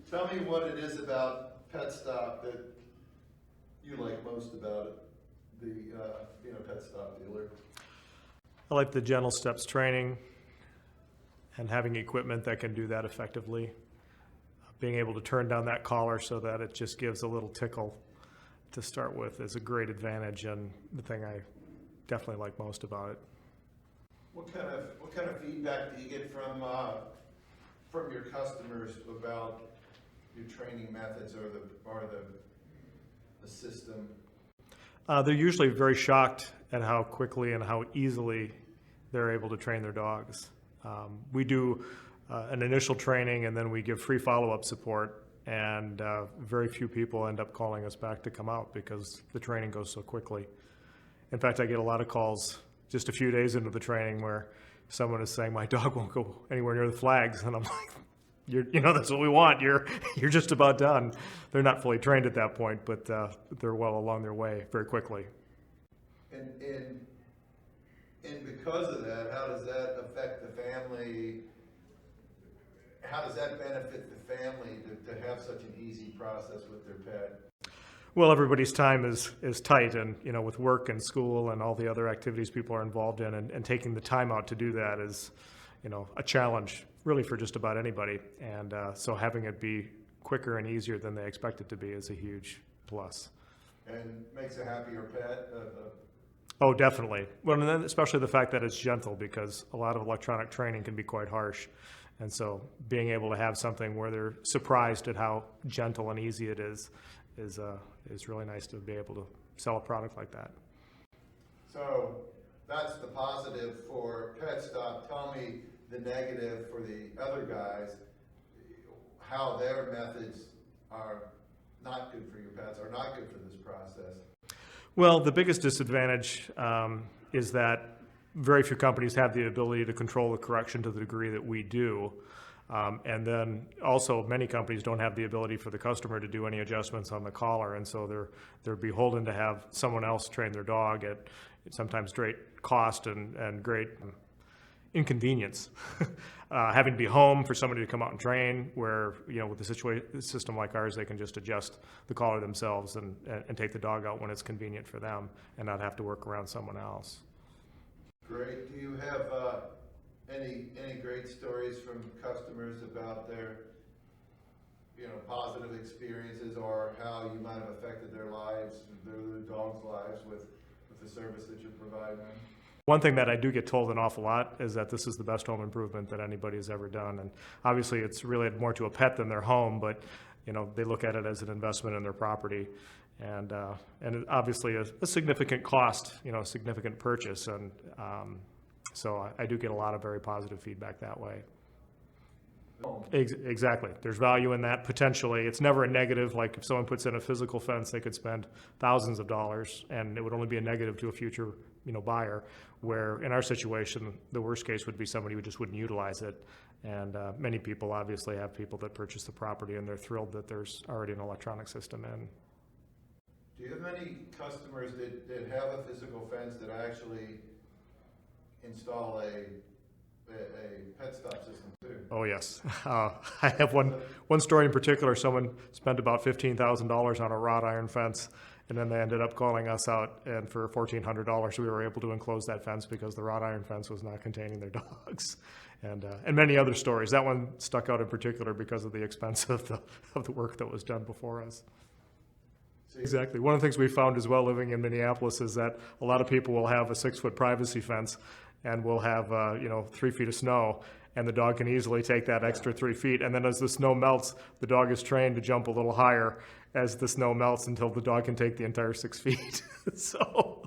Tell me what it is about PetStop that you like most about it, being a PetStop dealer. I like the GentleSteps training and having equipment that can do that effectively. Being able to turn down that collar so that it just gives a little tickle to start with is a great advantage, and the thing I definitely like most about it. What kind of feedback do you get from your customers about your training methods or the system? They're usually very shocked at how quickly and how easily they're able to train their dogs. We do an initial training, and then we give free follow-up support, and very few people end up calling us back to come out because the training goes so quickly. In fact, I get a lot of calls just a few days into the training where someone is saying, my dog won't go anywhere near the flags, and I'm like, that's what we want. You're just about done. They're not fully trained at that point, but they're well along their way very quickly. And because of that, how does that affect the family? How does that benefit the family to have such an easy process with their pet? Well, everybody's time is tight, and with work and school and all the other activities people are involved in, and taking the time out to do that is a challenge really for just about anybody. And so having it be quicker and easier than they expect it to be is a huge plus. And makes a happier pet. Oh, definitely. Well, and then especially the fact that it's gentle, because a lot of electronic training can be quite harsh. And so being able to have something where they're surprised at how gentle and easy it is really nice to be able to sell a product like that. So that's the positive for PetStop. Tell me the negative for the other guys, how their methods are not good for your pets, or not good for this process. Well, the biggest disadvantage is that very few companies have the ability to control the correction to the degree that we do. And then also many companies don't have the ability for the customer to do any adjustments on the collar, and so they're beholden to have someone else train their dog at sometimes great cost and great inconvenience. Having to be home for somebody to come out and train, where with a system like ours, they can just adjust the collar themselves and take the dog out when it's convenient for them and not have to work around someone else. Great. Do you have any great stories from customers about their positive experiences, or how you might have affected their lives, their dogs' lives with the service that you're providing them? One thing that I do get told an awful lot is that this is the best home improvement that anybody has ever done. And obviously it's really more to a pet than their home, but they look at it as an investment in their property. And obviously a significant cost, a significant purchase. And so I do get a lot of very positive feedback that way. Exactly. There's value in that potentially. It's never a negative. Like if someone puts in a physical fence, they could spend thousands of dollars, and it would only be a negative to a future buyer, where in our situation, the worst case would be somebody who just wouldn't utilize it. And many people obviously have people that purchase the property, and they're thrilled that there's already an electronic system in. Do you have many customers that have a physical fence that actually install a PetStop system too? Oh yes. I have one story in particular. Someone spent about $15,000 on a wrought iron fence, and then they ended up calling us out, and for $1,400 we were able to enclose that fence because the wrought iron fence was not containing their dogs. And many other stories. That one stuck out in particular because of the expense of the work that was done before us. Exactly. One of the things we found as well living in Minneapolis is that a lot of people will have a 6-foot privacy fence, and we'll have 3 feet of snow, and the dog can easily take that extra 3 feet. And then as the snow melts, the dog is trained to jump a little higher as the snow melts until the dog can take the entire 6 feet. So